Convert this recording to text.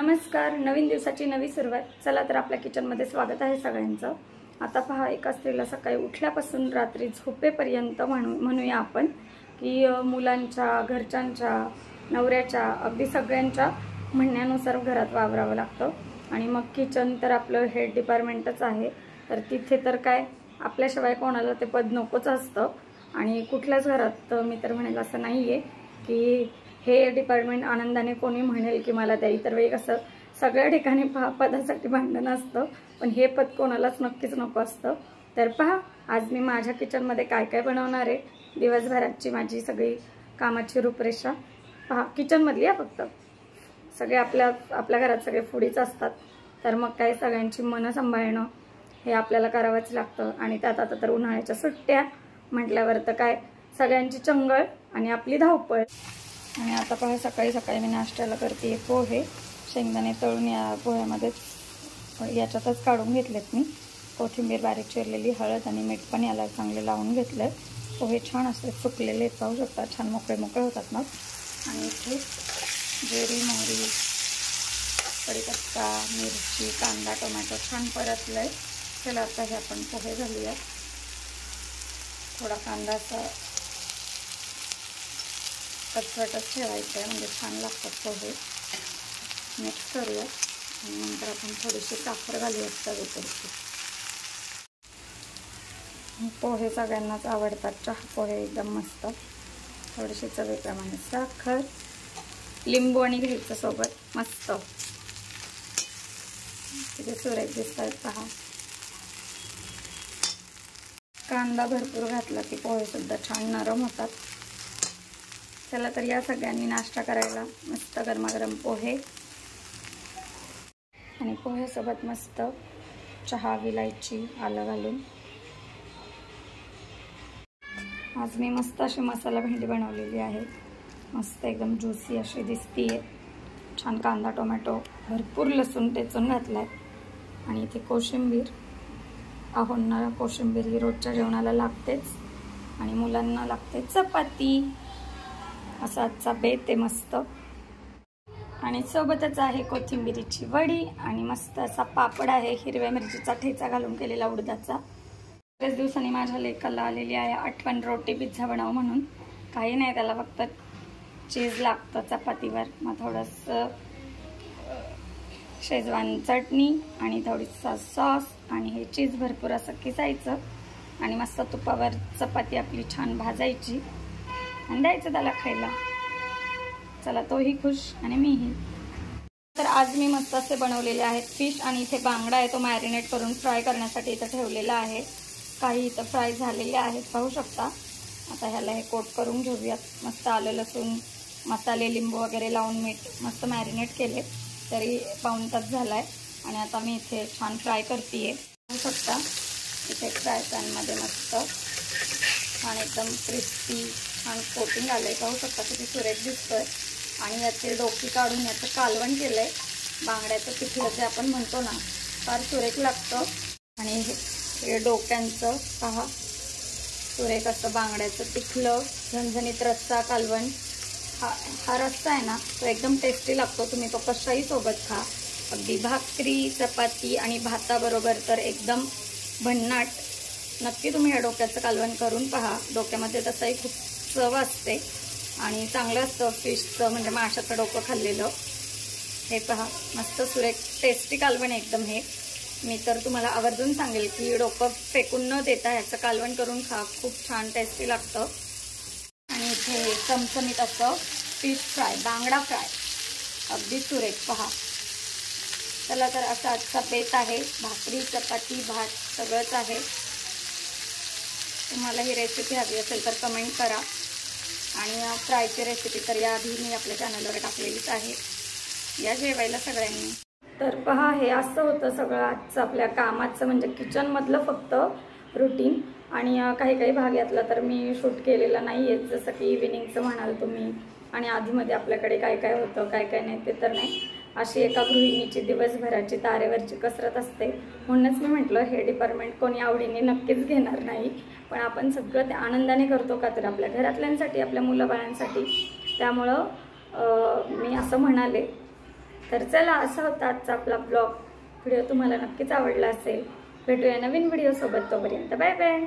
नमस्कार. नवीन दिवसाची नवी सुरुवात. चला तर आपल्या किचनमध्ये स्वागत आहे सगळ्यांचं. आता पहा, एका स्त्रीला सकाळी उठल्यापासून रात्री झोपेपर्यंत म्हणूया आपण की मुलांच्या, घरच्यांच्या, नवऱ्याच्या, अगदी सगळ्यांच्या म्हणण्यानुसार घरात वावरावं लागतं. आणि मग किचन तर आपलं हेड डिपार्टमेंटच आहे, तर तिथे तर काय आपल्याशिवाय कोणाला ते पद नकोच असतं. आणि कुठल्याच घरात मी तर म्हणेल असं नाही आहे की हे डिपार्टमेंट आनंदाने कोणी म्हणेल की मला द्या. इतर वेळी कसं सगळ्या ठिकाणी पदासाठी भांडण असतं, पण हे पद कोणालाच नक्कीच नको असतं. तर पहा, आज मी माझ्या किचनमध्ये काय काय बनवणार आहे, दिवसभराची माझी सगळी कामाची रूपरेषा पहा. किचनमधली आहे फक्त, सगळे आपल्या घरात सगळे फूडीच असतात, तर मग काय सगळ्यांची मनं सांभाळणं हे आपल्याला करावंच लागतं. आणि त्यात आता तर उन्हाळ्याच्या सुट्ट्या म्हटल्यावर तर काय सगळ्यांची चंगळ आणि आपली धावपळ. आणि आता पहा, सकाळी सकाळी मी नाश्त्याला करते पोहे. शेंगदाणे तळून या पोह्यामध्येच याच्यातच काढून घेतलेत मी. कोथिंबीर बारीक चिरलेली, हळद आणि मीठ पण याला चांगले लावून घेतलं. पोहे छान असतात, सुकलेले पाहू शकता, छान मोकळे मोकळे होतात मग. आणि इथे जिरी, मोहरी, कढीपत्ता, मिरची, कांदा, टोमॅटो छान परतलं आहे. चला आता हे आपण पोहे घालूया. थोडा कांदा असा कचकटच ठेवायचं आहे, म्हणजे छान लागतात पोहे. मिक्स करूया आणि नंतर आपण थोडीशी साखर घालूया चवीपुरती. पोहे सगळ्यांनाच आवडतात, चहा पोहे एकदम मस्त. थोडीशी चवीप्रमाणे साखर, लिंबू आणि घ्यायचं सोबत मस्त. किती सुरेख दिसत आहेत पहा. कांदा भरपूर घातला की पोहे सुद्धा छान नरम होतात. चला तर या सगळ्यांनी नाश्ता करायला मस्त गरमागरम पोहे. आणि पोह्यासोबत मस्त चहा, विलायची, आलं घालून. आज मी मस्त अशी मसाला भेंडी बनवलेली आहे, मस्त एकदम ज्युसी अशी दिसतीये. छान कांदा, टोमॅटो, भरपूर लसूण टेचून घातलाय. आणि इथे कोशिंबीर. आहोंना कोशिंबीर ही रोजच्या जेवणाला लागतेच, आणि मुलांना लागते चपाती. असा आजचा बेत आहे मस्त. आणि सोबतच आहे कोथिंबीरीची वडी आणि मस्त असा पापड आहे, हिरव्या मिरचीचा ठेचा घालून केलेला उडदाचा. बरेच दिवसांनी माझ्या लेकाला आलेली आहे आठवण रोटी पिझ्झा बनव म्हणून. काही नाही, त्याला फक्त चीज लागतं चपातीवर. मग थोडंसं शेजवान चटणी आणि थोडीसा सॉस आणि हे चीज भरपूर असं किसायचं आणि मस्त तुपावर चपाती आपली छान भाजायची आणि द्यायचं त्याला खायला. चला, तोही खुश आणि मीही. तर आज मी मस्त असे बनवलेले आहेत फिश. आणि इथे बांगडा आहे, तो मॅरिनेट करून फ्राय करण्यासाठी इथं ठेवलेला आहे. काही इथं फ्राय झालेले आहेत पाहू शकता. आता ह्याला हे कोट करून घेऊयात. मस्त आलं लसूण, मसाले, लिंबू वगैरे लावून मीठ मस्त मॅरिनेट केले. तरी पाऊण तास झालाय. आणि आता मी इथे छान फ्राय करते पाहू शकता. इथे फ्राय पॅनमध्ये मस्त छान एकदम क्रिस्पी छान कोटिंग आलंय पाहू शकता, किती सुरेख दिसतोय. आणि याचे डोकी काढून याचं कालवण केलंय, बांगड्याचं पिठलं जे आपण म्हणतो ना, फार सुरेख लागतं. आणि हे डोक्यांचं पहा, सुरेख असं बांगड्याचं पिठलं, झणझणीत रस्सा, कालवण. हा रस्सा आहे ना, तो एकदम टेस्टी लागतो. तुम्ही तो कशाही सोबत खा, अगदी भाकरी, चपाती आणि भाताबरोबर तर एकदम भन्नाट. नक्की तुम्ही हे डोक्याचं कालवण करून पहा. डोक्यामध्ये तसंही खूप चव असते आणि चांगलं असतं फिशचं, म्हणजे माशाचं डोकं खाल्लेलं. हे पहा, मस्त सुरेख टेस्टी कालवण एकदम. हे मी तर तुम्हाला आवर्जून सांगेल की डोकं फेकून न देता ह्याचं कालवण करून खा, खूप छान टेस्टी लागतं. आणि इथे चमचमीत असं फिश फ्राय, बांगडा फ्राय, अगदी सुरेख पहा. चला तर असा आजचा बेत आहे. भाकरी, चपाती, भात सगळंच आहे. तुम्हाला ही रेसिपी हवी असेल तर कमेंट करा. आणि फ्रायची रेसिपी तर याआधी मी आपल्या चॅनलवर टाकलेलीच आहे. या जेवायला सगळ्यांनी. तर पहा, हे असं होतं सगळं आजचं आपल्या कामाचं, म्हणजे किचनमधलं फक्त रुटीन. आणि काही काही भाग यातला तर मी शूट केलेला नाही आहे, जसं की इव्हिनिंगचं म्हणाल तुम्ही. आणि आधीमध्ये आपल्याकडे काय काय होतं, काय काय नाही ते तर नाही. अशी एका गृहिणीची दिवसभराची तारेवरची कसरत असते. म्हणूनच मी म्हटलं हे डिपार्टमेंट कोणी आवडीने नक्कीच घेणार नाही, पण आपण सगळं ते आनंदाने करतो का, तर आपल्या घरातल्यांसाठी, आपल्या मुलाबाळांसाठी. त्यामुळं मी असं म्हणाले तर चला, असा होता आजचा आपला ब्लॉग. व्हिडिओ तुम्हाला नक्कीच आवडला असेल. भेटूया नवीन व्हिडिओ सोबत. तोपर्यंत बाय बाय.